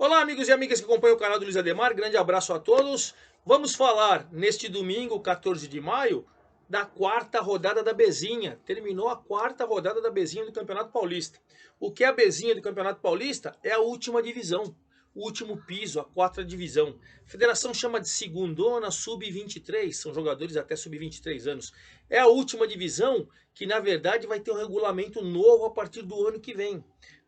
Olá, amigos e amigas que acompanham o canal do Luiz Ademar, grande abraço a todos. Vamos falar neste domingo, 14 de maio, da quarta rodada da Bezinha. Terminou a quarta rodada da Bezinha do Campeonato Paulista. O que é a Bezinha do Campeonato Paulista? É a última divisão, o último piso, a quarta divisão. A federação chama de segundona, sub-23, são jogadores até sub-23 anos. É a última divisão que, na verdade, vai ter um regulamento novo a partir do ano que vem.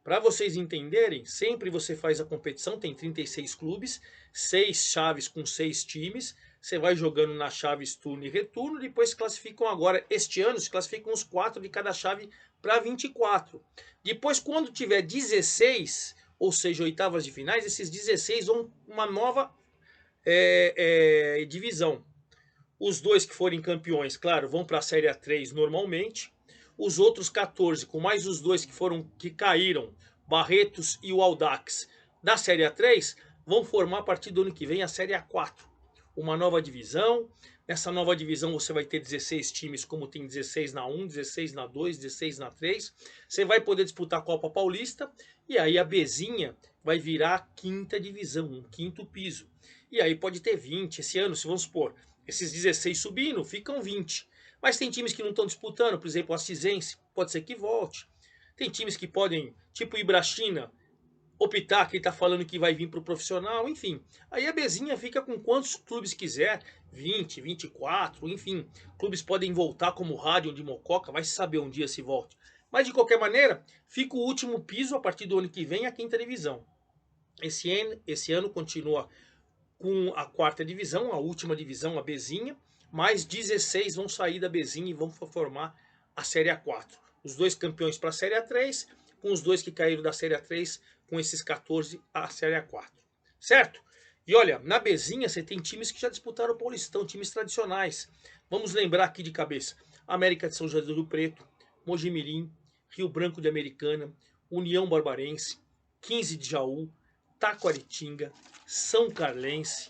Para vocês entenderem, sempre você faz a competição, tem 36 clubes, 6 chaves com 6 times. Você vai jogando nas chaves turno e retorno, depois se classificam agora, este ano, se classificam os 4 de cada chave para 24. Depois, quando tiver 16, ou seja, oitavas de finais, esses 16 vão uma nova divisão. Os dois que forem campeões, claro, vão para a Série A3 normalmente. Os outros 14, com mais os dois que caíram, Barretos e o Audax, da Série A3, vão formar a partir do ano que vem a Série A4. Uma nova divisão. Nessa nova divisão você vai ter 16 times, como tem 16 na 1, 16 na 2, 16 na 3. Você vai poder disputar a Copa Paulista. E aí a Bezinha vai virar a quinta divisão, um quinto piso. E aí pode ter 20. Esse ano, se vamos supor, esses 16 subindo, ficam 20. Mas tem times que não estão disputando, por exemplo, o Assisense, pode ser que volte. Tem times que podem, tipo o Ibrachina, optar que está falando que vai vir para o profissional, enfim. Aí a Bezinha fica com quantos clubes quiser, 20, 24, enfim. Clubes podem voltar como Rádio de Mococa, vai saber um dia se volte. Mas de qualquer maneira, fica o último piso a partir do ano que vem, a quinta divisão. Esse ano continua com a quarta divisão, a última divisão, a Bezinha, mais 16 vão sair da Bezinha e vão formar a Série A4. Os dois campeões para a Série A3, com os dois que caíram da Série A3, com esses 14 a Série A4. Certo? E olha, na Bezinha você tem times que já disputaram o Paulistão, times tradicionais. Vamos lembrar aqui de cabeça: América de São José do Rio Preto, Mojimirim, Rio Branco de Americana, União Barbarense, 15 de Jaú, Taquaritinga, São Carlense,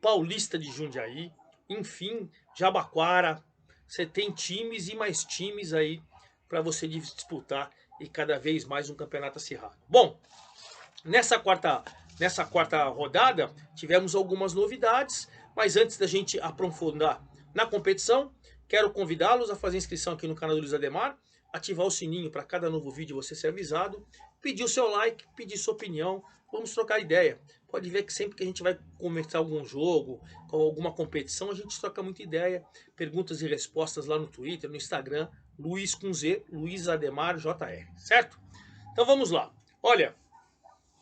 Paulista de Jundiaí, enfim, Jabaquara. Você tem times e mais times aí para você disputar e cada vez mais um campeonato acirrado. Bom, nessa quarta rodada tivemos algumas novidades, mas antes da gente aprofundar na competição, quero convidá-los a fazer inscrição aqui no canal do Luiz Ademar, ativar o sininho para cada novo vídeo você ser avisado, pedir o seu like, pedir sua opinião, vamos trocar ideia. Pode ver que sempre que a gente vai conversar algum jogo, com alguma competição, a gente troca muita ideia, perguntas e respostas lá no Twitter, no Instagram, Luiz com Z, Luiz Ademar JR, certo? Então vamos lá. Olha,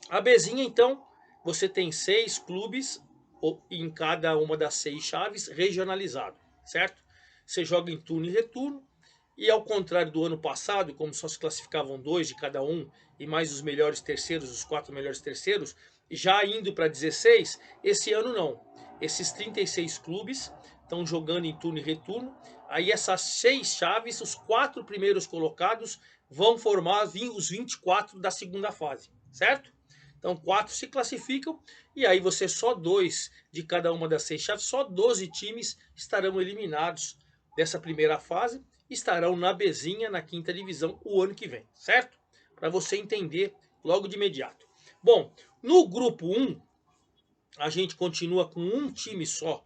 a Bezinha então, você tem 6 clubes em cada uma das 6 chaves regionalizado, certo? Você joga em turno e retorno. E ao contrário do ano passado, como só se classificavam 2 de cada um e mais os melhores terceiros, os 4 melhores terceiros, já indo para 16, esse ano não. Esses 36 clubes estão jogando em turno e retorno. Aí essas 6 chaves, os 4 primeiros colocados vão formar os 24 da segunda fase, certo? Então 4 se classificam e aí você só 2 de cada uma das 6 chaves, só 12 times estarão eliminados dessa primeira fase, estarão na Bezinha, na quinta divisão, o ano que vem, certo? Para você entender logo de imediato. Bom, no grupo 1, a gente continua com um time só,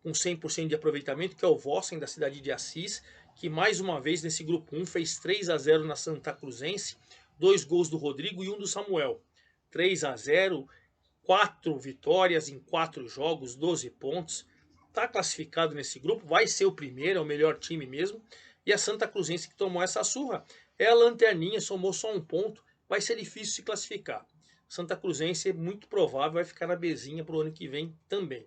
com 100% de aproveitamento, que é o Vossen, da cidade de Assis, que mais uma vez nesse grupo 1 fez 3-0 na Santa Cruzense, 2 gols do Rodrigo e 1 do Samuel. 3-0, 4 vitórias em 4 jogos, 12 pontos. Está classificado nesse grupo, vai ser o primeiro, é o melhor time mesmo. E a Santa Cruzense que tomou essa surra é a lanterninha, somou só 1 ponto, vai ser difícil se classificar. Santa Cruzense é muito provável vai ficar na Bezinha para o ano que vem também.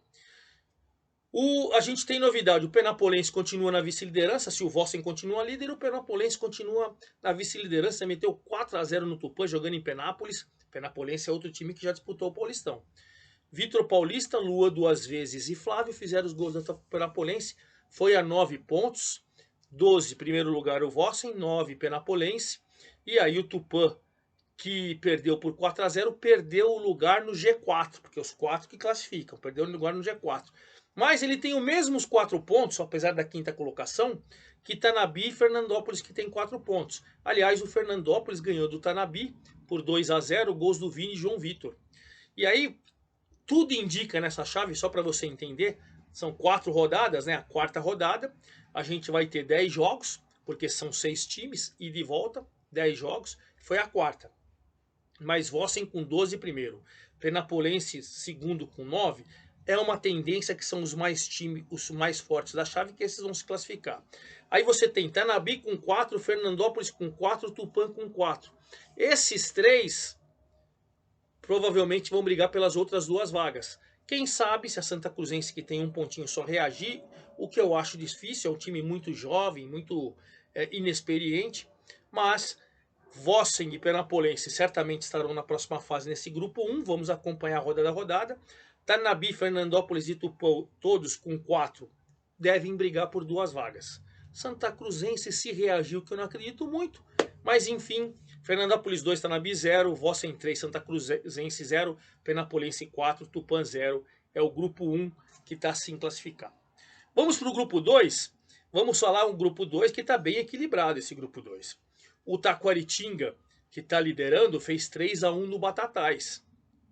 A gente tem novidade, o Penapolense continua na vice-liderança, se o Vossen continua líder, o Penapolense continua na vice-liderança, meteu 4-0 no Tupã jogando em Penápolis. Penapolense é outro time que já disputou o Paulistão. Vitor Paulista, Lua 2 vezes e Flávio fizeram os gols da Penapolense, foi a 9 pontos, 12 primeiro lugar o Vossen, 9 Penapolense, e aí o Tupã, que perdeu por 4-0, perdeu o lugar no G4, porque os 4 que classificam, perdeu o lugar no G4. Mas ele tem os mesmos 4 pontos, apesar da quinta colocação, que Tanabi e Fernandópolis, que tem 4 pontos. Aliás, o Fernandópolis ganhou do Tanabi por 2-0, gols do Vini e João Vitor. E aí, tudo indica nessa chave, só para você entender, são 4 rodadas, né? A quarta rodada, a gente vai ter 10 jogos, porque são 6 times, ida e volta, 10 jogos, foi a quarta. Mas Vossen com 12 primeiro, Penapolense segundo com 9, é uma tendência que são os mais fortes da chave, que esses vão se classificar. Aí você tem Tanabi com 4, Fernandópolis com 4, Tupã com 4. Esses três provavelmente vão brigar pelas outras 2 vagas. Quem sabe se a Santa Cruzense, que tem um pontinho só, reagir, o que eu acho difícil, é um time muito jovem, muito inexperiente, mas Vossen e Penapolense certamente estarão na próxima fase nesse grupo 1, vamos acompanhar a rodada. Tanabi, Fernandópolis e Tupã, todos com 4, devem brigar por 2 vagas. Santa Cruzense se reagiu, que eu não acredito muito, mas enfim, Fernandópolis 2, Tanabi 0, Vossen 3, Santa Cruzense 0, Penapolense 4, Tupã 0. É o grupo 1 que está assim classificado. Vamos para o grupo 2. Vamos falar um grupo 2 que está bem equilibrado, esse grupo 2. O Taquaritinga, que está liderando, fez 3-1 no Batatais.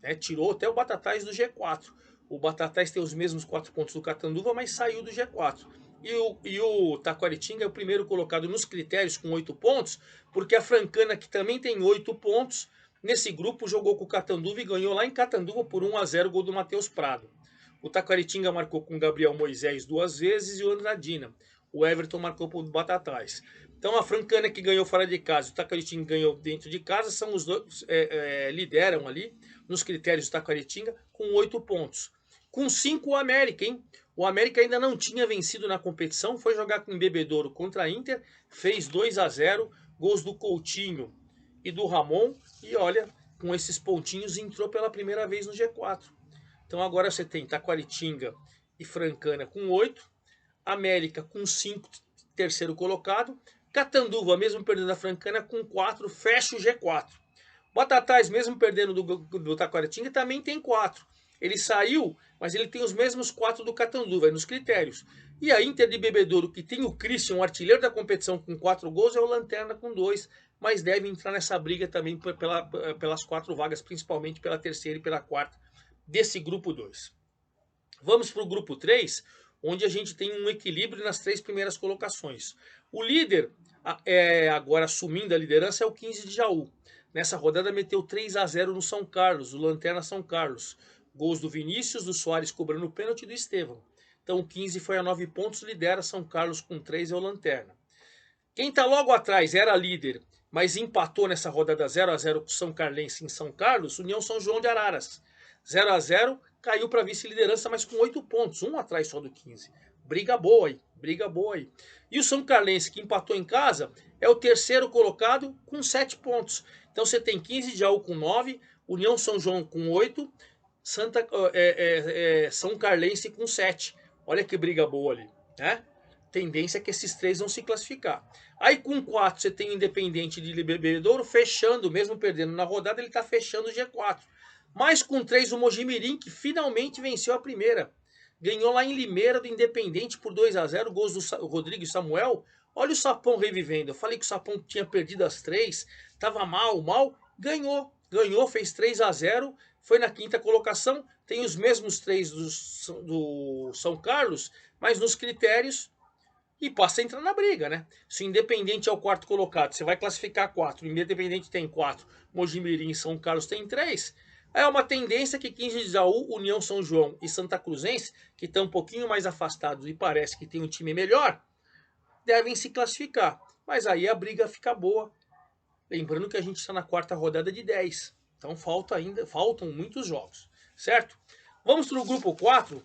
Né? Tirou até o Batatais do G4. O Batatais tem os mesmos 4 pontos do Catanduva, mas saiu do G4. E o Taquaritinga é o primeiro colocado nos critérios com 8 pontos, porque a Francana, que também tem 8 pontos, nesse grupo jogou com o Catanduva e ganhou lá em Catanduva por 1-0, gol do Matheus Prado. O Taquaritinga marcou com o Gabriel Moisés 2 vezes e o Andradina. O Everton marcou por Batatais. Então a Francana, que ganhou fora de casa, o Taquaritinga ganhou dentro de casa, são os dois, lideram ali nos critérios do Taquaritinga com 8 pontos. Com 5 o América, hein? O América ainda não tinha vencido na competição, foi jogar com Bebedouro contra a Inter, fez 2-0, gols do Coutinho e do Ramon, e olha, com esses pontinhos entrou pela primeira vez no G4. Então agora você tem Taquaritinga e Francana com 8, América com 5, terceiro colocado, Catanduva, mesmo perdendo a Francana, com 4, fecha o G4. Batatais, mesmo perdendo do Taquaritinga, também tem 4. Ele saiu, mas ele tem os mesmos 4 do Catanduva, nos critérios. E a Inter de Bebedouro, que tem o Christian, o artilheiro da competição, com 4 gols, é o Lanterna com 2, mas deve entrar nessa briga também pelas 4 vagas, principalmente pela terceira e pela quarta desse grupo 2. Vamos para o grupo 3, onde a gente tem um equilíbrio nas 3 primeiras colocações. O líder, agora assumindo a liderança, é o 15 de Jaú. Nessa rodada meteu 3-0 no São Carlos, o Lanterna São Carlos. Gols do Vinícius, do Soares cobrando o pênalti, do Estevão. Então o 15 foi a 9 pontos, lidera São Carlos com 3, é o Lanterna. Quem está logo atrás era líder, mas empatou nessa rodada 0-0 com o São Carlense em São Carlos, União São João de Araras. 0-0, caiu para vice-liderança, mas com 8 pontos, um atrás só do 15. Briga boa aí, briga boa aí. E o São Carlense, que empatou em casa, é o terceiro colocado com 7 pontos. Então você tem 15 de Jaú com 9, União São João com 8, São Carlense com 7. Olha que briga boa ali, né? Tendência é que esses 3 vão se classificar. Aí com 4 você tem o Independente de Bebedouro fechando, mesmo perdendo na rodada, ele está fechando o G4. Mas com 3 o Mojimirim, que finalmente venceu a primeira. Ganhou lá em Limeira do Independente por 2-0, gols do Rodrigo e Samuel. Olha o Sapão revivendo. Eu falei que o Sapão tinha perdido as 3, estava mal, ganhou, fez 3-0, foi na 5ª colocação, tem os mesmos 3 do São Carlos, mas nos critérios, e passa a entrar na briga, né? Se o Independente é o 4º colocado, você vai classificar 4, o Independente tem 4, Mojimirim e São Carlos tem 3, é uma tendência que 15 de Jaú, União São João e Santa Cruzense, que estão um pouquinho mais afastados e parece que tem um time melhor, devem se classificar. Mas aí a briga fica boa. Lembrando que a gente está na 4ª rodada de 10. Então faltam muitos jogos, certo? Vamos para o grupo 4,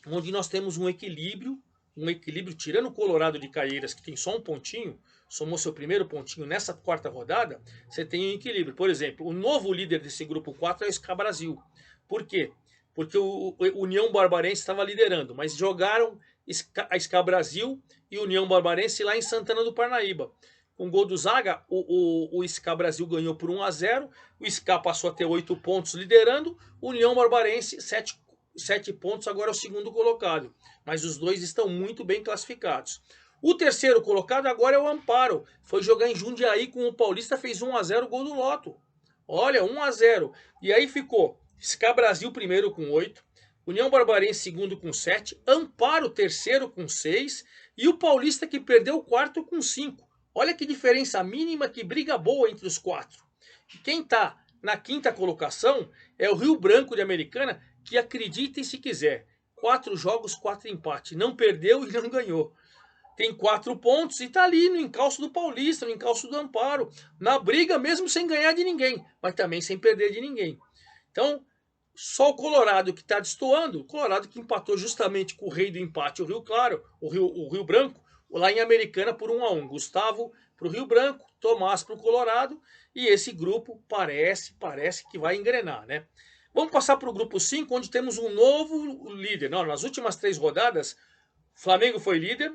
onde nós temos um equilíbrio, tirando o Colorado de Caieiras, que tem só um pontinho, somou seu primeiro pontinho nessa 4ª rodada, você tem um equilíbrio. Por exemplo, o novo líder desse grupo 4 é o SK Brasil. Por quê? Porque o União Barbarense estava liderando, mas jogaram a SK Brasil e União Barbarense lá em Santana do Parnaíba. Com gol do Zaga, o SK Brasil ganhou por 1-0, o SK passou a ter 8 pontos liderando, o União Barbarense 7 pontos, agora é o segundo colocado. Mas os dois estão muito bem classificados. O terceiro colocado agora é o Amparo. Foi jogar em Jundiaí com o Paulista, fez 1-0, gol do Loto. Olha, 1-0. E aí ficou SCA Brasil primeiro com 8, União Barbarense segundo com 7, Amparo terceiro com 6 e o Paulista que perdeu o quarto com 5. Olha que diferença mínima, que briga boa entre os quatro. Quem está na quinta colocação é o Rio Branco de Americana, que acreditem se quiser, 4 jogos, 4 empates, não perdeu e não ganhou. Tem 4 pontos e está ali no encalço do Paulista, no encalço do Amparo, na briga mesmo sem ganhar de ninguém, mas também sem perder de ninguém. Então, só o Colorado que está destoando, o Colorado que empatou justamente com o rei do empate, o Rio Claro, o Rio Branco, lá em Americana por 1-1. Gustavo para o Rio Branco, Tomás para o Colorado, e esse grupo parece que vai engrenar, né? Vamos passar para o grupo 5, onde temos um novo líder. Não, nas últimas 3 rodadas, Flamengo foi líder.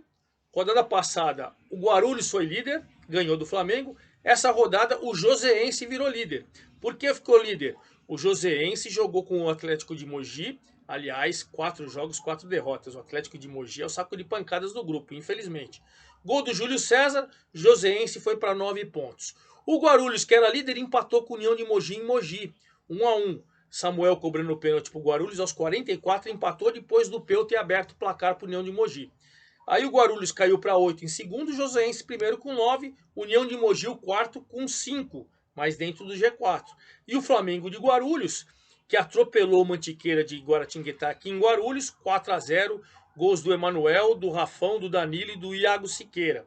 Rodada passada, o Guarulhos foi líder, ganhou do Flamengo. Essa rodada, o Joseense virou líder. Por que ficou líder? O Joseense jogou com o Atlético de Mogi. Aliás, 4 jogos, 4 derrotas. O Atlético de Mogi é o saco de pancadas do grupo, infelizmente. Gol do Júlio César, Joseense foi para 9 pontos. O Guarulhos, que era líder, empatou com o União de Mogi em Mogi, 1-1. Samuel cobrando o pênalti para o Guarulhos aos 44, empatou depois do Peu ter aberto o placar para o União de Mogi. Aí o Guarulhos caiu para 8 em segundo, o Joseense primeiro com 9, União de Mogi o quarto com 5, mas dentro do G4. E o Flamengo de Guarulhos, que atropelou o Mantiqueira de Guaratinguetá aqui em Guarulhos, 4-0, gols do Emanuel, do Rafão, do Danilo e do Iago Siqueira.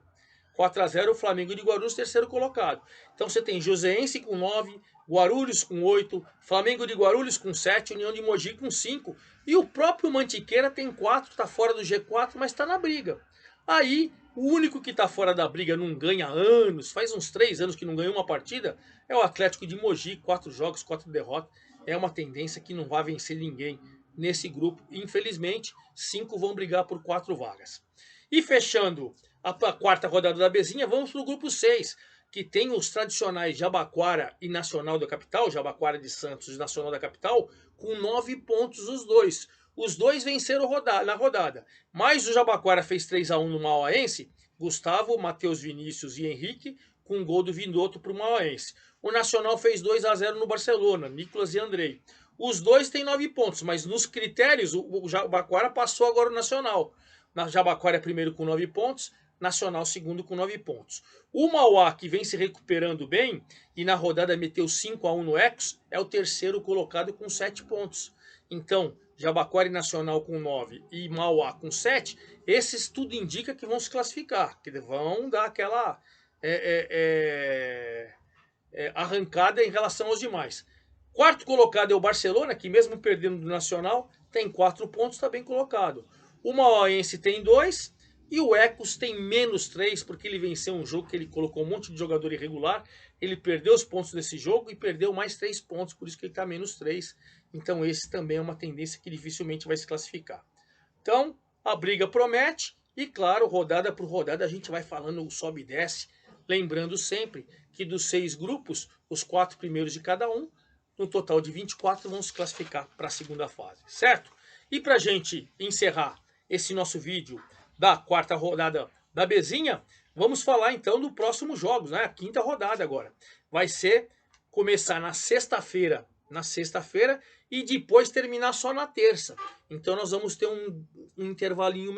4-0 o Flamengo de Guarulhos, terceiro colocado. Então você tem Joseense com 9, Guarulhos com 8, Flamengo de Guarulhos com 7, União de Mogi com 5. E o próprio Mantiqueira tem 4, está fora do G4, mas está na briga. Aí, o único que está fora da briga, não ganha anos, faz uns 3 anos que não ganhou uma partida, é o Atlético de Mogi, 4 jogos, 4 derrotas. É uma tendência que não vai vencer ninguém nesse grupo. Infelizmente, 5 vão brigar por 4 vagas. E fechando a quarta rodada da Bezinha, vamos para o grupo 6, que tem os tradicionais Jabaquara e Nacional da Capital, Jabaquara de Santos e Nacional da Capital, com 9 pontos os dois. Os dois venceram na rodada. Mas o Jabaquara fez 3-1 no Mauaense, Gustavo, Matheus Vinícius e Henrique, com um gol do Vindoto para o Mauaense. O Nacional fez 2-0 no Barcelona, Nicolas e Andrei. Os dois têm 9 pontos, mas nos critérios o Jabaquara passou agora o Nacional. Na Jabaquara é primeiro com 9 pontos, Nacional segundo com 9 pontos. O Mauá, que vem se recuperando bem e na rodada meteu 5-1 no Ecos, é o terceiro colocado com 7 pontos. Então, Jabaquara e Nacional com 9 e Mauá com 7, esses tudo indica que vão se classificar, que vão dar aquela arrancada em relação aos demais. Quarto colocado é o Barcelona, que mesmo perdendo do Nacional, tem 4 pontos, está bem colocado. O Mauaense tem 2 e o Ecos tem menos 3, porque ele venceu um jogo que ele colocou um monte de jogador irregular. Ele perdeu os pontos desse jogo e perdeu mais 3 pontos, por isso que ele está menos 3. Então esse também é uma tendência que dificilmente vai se classificar. Então a briga promete e claro, rodada por rodada a gente vai falando o sobe e desce. Lembrando sempre que dos 6 grupos, os 4 primeiros de cada um, no total de 24, vão se classificar para a segunda fase, certo? E para a gente encerrar esse nosso vídeo da quarta rodada da Bezinha, vamos falar então do próximo jogos, né? A quinta rodada agora. Vai ser começar na sexta-feira, e depois terminar só na terça. Então nós vamos ter um intervalinho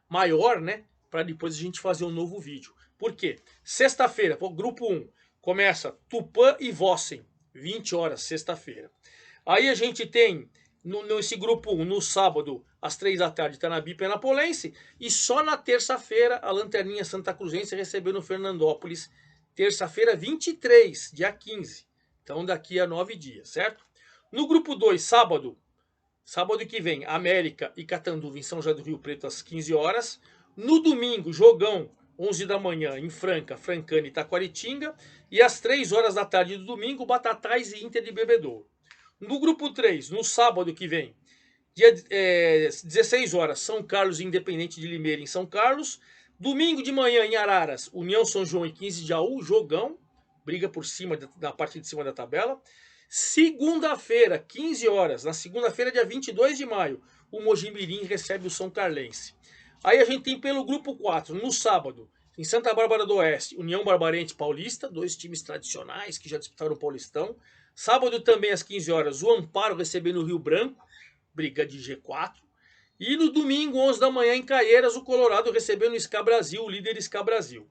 maior, né? Para depois a gente fazer um novo vídeo. Por quê? Sexta-feira, grupo 1, começa Tupã e Vossen, 20 horas, sexta-feira. Aí a gente tem nesse grupo 1, no sábado, às 3 da tarde, Tanabi Penapolense. E só na terça-feira, a Lanterninha Santa Cruzense recebeu no Fernandópolis. Terça-feira, 23, dia 15. Então, daqui a 9 dias, certo? No grupo 2, sábado que vem, América e Catanduva em São José do Rio Preto, às 15 horas. No domingo, jogão, 11 da manhã, em Franca, Francana e Taquaritinga. E às 3 horas da tarde do domingo, Batatais e Inter de Bebedouro. No grupo 3, no sábado que vem, dia 16 horas, São Carlos e Independente de Limeira em São Carlos. Domingo de manhã em Araras, União São João e 15 de Jaú, jogão, briga por cima, na parte de cima da tabela. Segunda-feira, 15 horas, na segunda-feira, dia 22 de maio, o Mojimirim recebe o São Carlense. Aí a gente tem pelo grupo 4, no sábado, em Santa Bárbara do Oeste, União Barbarense Paulista, 2 times tradicionais que já disputaram o Paulistão. Sábado também às 15 horas, o Amparo recebendo o Rio Branco, briga de G4. E no domingo, 11 da manhã, em Caieiras, o Colorado recebendo o SCA Brasil, o líder SCA Brasil.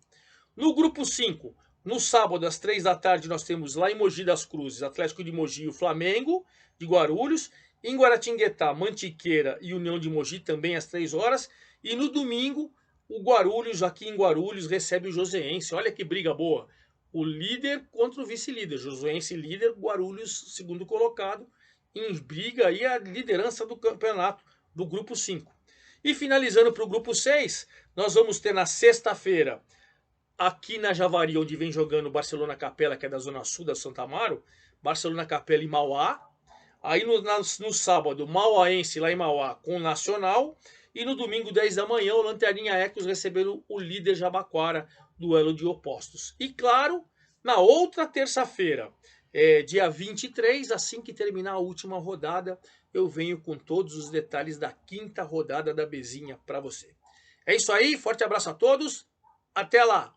No grupo 5, no sábado, às 3 da tarde, nós temos lá em Mogi das Cruzes, Atlético de Mogi e o Flamengo de Guarulhos. Em Guaratinguetá, Mantiqueira e União de Mogi também às 3 horas. E no domingo, o Guarulhos, aqui em Guarulhos, recebe o Joseense. Olha que briga boa. O líder contra o vice-líder. Joseense líder, Guarulhos segundo colocado. Em briga aí a liderança do campeonato do grupo 5. E finalizando para o grupo 6, nós vamos ter na sexta-feira, aqui na Javari, onde vem jogando o Barcelona Capela, que é da Zona Sul da Santa Amaro, Barcelona Capela e Mauá. Aí no sábado, Mauaense lá em Mauá com o Nacional. E no domingo, 10 da manhã, o Lanterninha Ecos recebendo o líder Jabaquara, duelo de opostos. E claro, na outra terça-feira, dia 23, assim que terminar a última rodada, eu venho com todos os detalhes da quinta rodada da Bezinha para você. É isso aí, forte abraço a todos, até lá!